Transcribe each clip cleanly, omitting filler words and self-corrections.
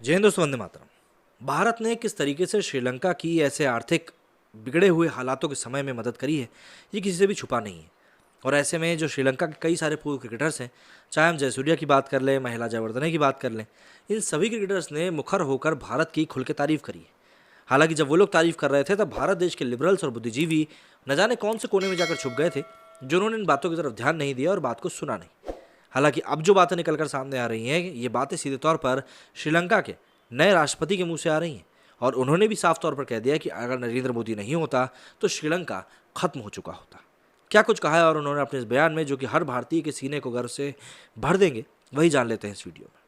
जय हिंद दोस्तों, वंदे मातरम। भारत ने किस तरीके से श्रीलंका की ऐसे आर्थिक बिगड़े हुए हालातों के समय में मदद करी है, ये किसी से भी छुपा नहीं है। और ऐसे में जो श्रीलंका के कई सारे पूर्व क्रिकेटर्स हैं, चाहे हम जयसूर्या की बात कर लें, महिला जयवर्धने की बात कर लें, इन सभी क्रिकेटर्स ने मुखर होकर भारत की खुल के तारीफ करी है। हालांकि जब वो लोग तारीफ कर रहे थे तब भारत देश के लिबरल्स और बुद्धिजीवी न जाने कौन से कोने में जाकर छुप गए थे, जो उन्होंने इन बातों की तरफ ध्यान नहीं दिया और बात को सुना नहीं। हालांकि अब जो बातें निकलकर सामने आ रही हैं, ये बातें सीधे तौर पर श्रीलंका के नए राष्ट्रपति के मुंह से आ रही हैं। और उन्होंने भी साफ तौर पर कह दिया कि अगर नरेंद्र मोदी नहीं होता तो श्रीलंका खत्म हो चुका होता। क्या कुछ कहा है और उन्होंने अपने इस बयान में, जो कि हर भारतीय के सीने को गर्व से भर देंगे, वही जान लेते हैं इस वीडियो में।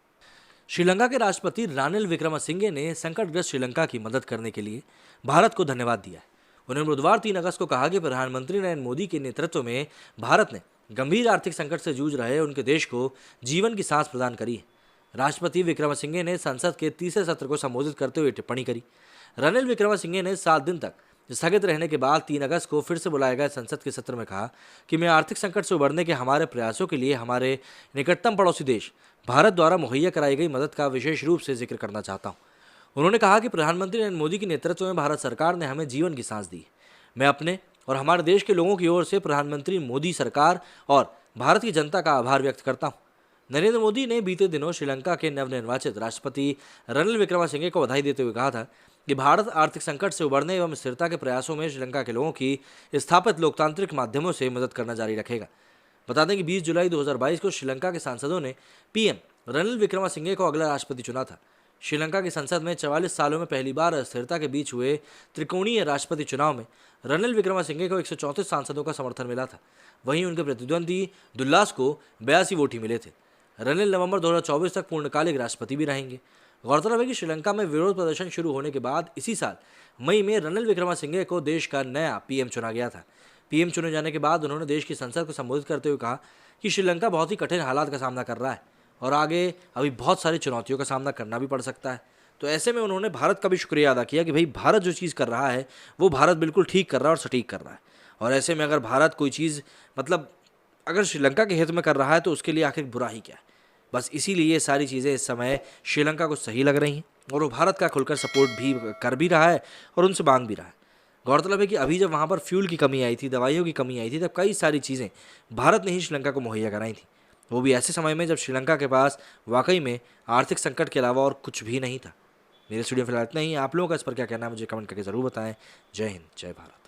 श्रीलंका के राष्ट्रपति रानिल विक्रमसिंघे ने संकटग्रस्त श्रीलंका की मदद करने के लिए भारत को धन्यवाद दिया है। उन्होंने बुधवार 3 अगस्त को कहा कि प्रधानमंत्री नरेंद्र मोदी के नेतृत्व में भारत ने गंभीर आर्थिक संकट से जूझ रहे उनके देश को जीवन की सांस प्रदान करी है। राष्ट्रपति विक्रमसिंघे ने संसद के तीसरे सत्र को संबोधित करते हुए टिप्पणी करी। रनिल विक्रमसिंघे ने 7 दिन तक स्थगित रहने के बाद 3 अगस्त को फिर से बुलाए गए संसद के सत्र में कहा कि मैं आर्थिक संकट से उबरने के हमारे प्रयासों के लिए हमारे निकटतम पड़ोसी देश भारत द्वारा मुहैया कराई गई मदद का विशेष रूप से जिक्र करना चाहता हूँ। उन्होंने कहा कि प्रधानमंत्री नरेंद्र मोदी के नेतृत्व में भारत सरकार ने हमें जीवन की सांस दी है। मैं अपने और हमारे देश के लोगों की ओर से प्रधानमंत्री मोदी सरकार और भारत की जनता का आभार व्यक्त करता हूँ। नरेंद्र मोदी ने बीते दिनों श्रीलंका के नवनिर्वाचित राष्ट्रपति रनिल विक्रमसिंघे को बधाई देते हुए कहा था कि भारत आर्थिक संकट से उबरने एवं स्थिरता के प्रयासों में श्रीलंका के लोगों की स्थापित लोकतांत्रिक माध्यमों से मदद करना जारी रखेगा। बता दें कि 20 जुलाई 2022 को श्रीलंका के सांसदों ने पीएम रनिल विक्रमसिंघे को अगला राष्ट्रपति चुना था। श्रीलंका की संसद में 44 सालों में पहली बार अस्थिरता के बीच हुए त्रिकोणीय राष्ट्रपति चुनाव में रनिल विक्रमसिंघे को 134 सांसदों का समर्थन मिला था। वहीं उनके प्रतिद्वंदी दुल्लास को 82 वोट ही मिले थे। रनिल नवंबर 2024 तक पूर्णकालिक राष्ट्रपति भी रहेंगे। गौरतलब है कि श्रीलंका में विरोध प्रदर्शन शुरू होने के बाद इसी साल मई में रनिल विक्रमसिंघे को देश का नया पीएम चुना गया था। पीएम चुने जाने के बाद उन्होंने देश की संसद को संबोधित करते हुए कहा कि श्रीलंका बहुत ही कठिन हालात का सामना कर रहा है और आगे अभी बहुत सारी चुनौतियों का सामना करना भी पड़ सकता है। तो ऐसे में उन्होंने भारत का भी शुक्रिया अदा किया कि भाई भारत जो चीज़ कर रहा है वो भारत बिल्कुल ठीक कर रहा है और सटीक कर रहा है। और ऐसे में अगर भारत कोई चीज़ अगर श्रीलंका के हित में कर रहा है तो उसके लिए आखिर बुरा ही क्या है। बस इसीलिए ये सारी चीज़ें इस समय श्रीलंका को सही लग रही हैं और वो भारत का खुलकर सपोर्ट भी कर भी रहा है और उनसे मांग भी रहा है। गौरतलब है कि अभी जब वहाँ पर फ्यूल की कमी आई थी, दवाइयों की कमी आई थी, तब कई सारी चीज़ें भारत ने ही श्रीलंका को मुहैया कराई थी। वो भी ऐसे समय में जब श्रीलंका के पास वाकई में आर्थिक संकट के अलावा और कुछ भी नहीं था। मेरे स्टूडियो फिलहाल इतना ही। आप लोगों का इस पर क्या कहना है मुझे कमेंट करके ज़रूर बताएं। जय हिंद, जय भारत।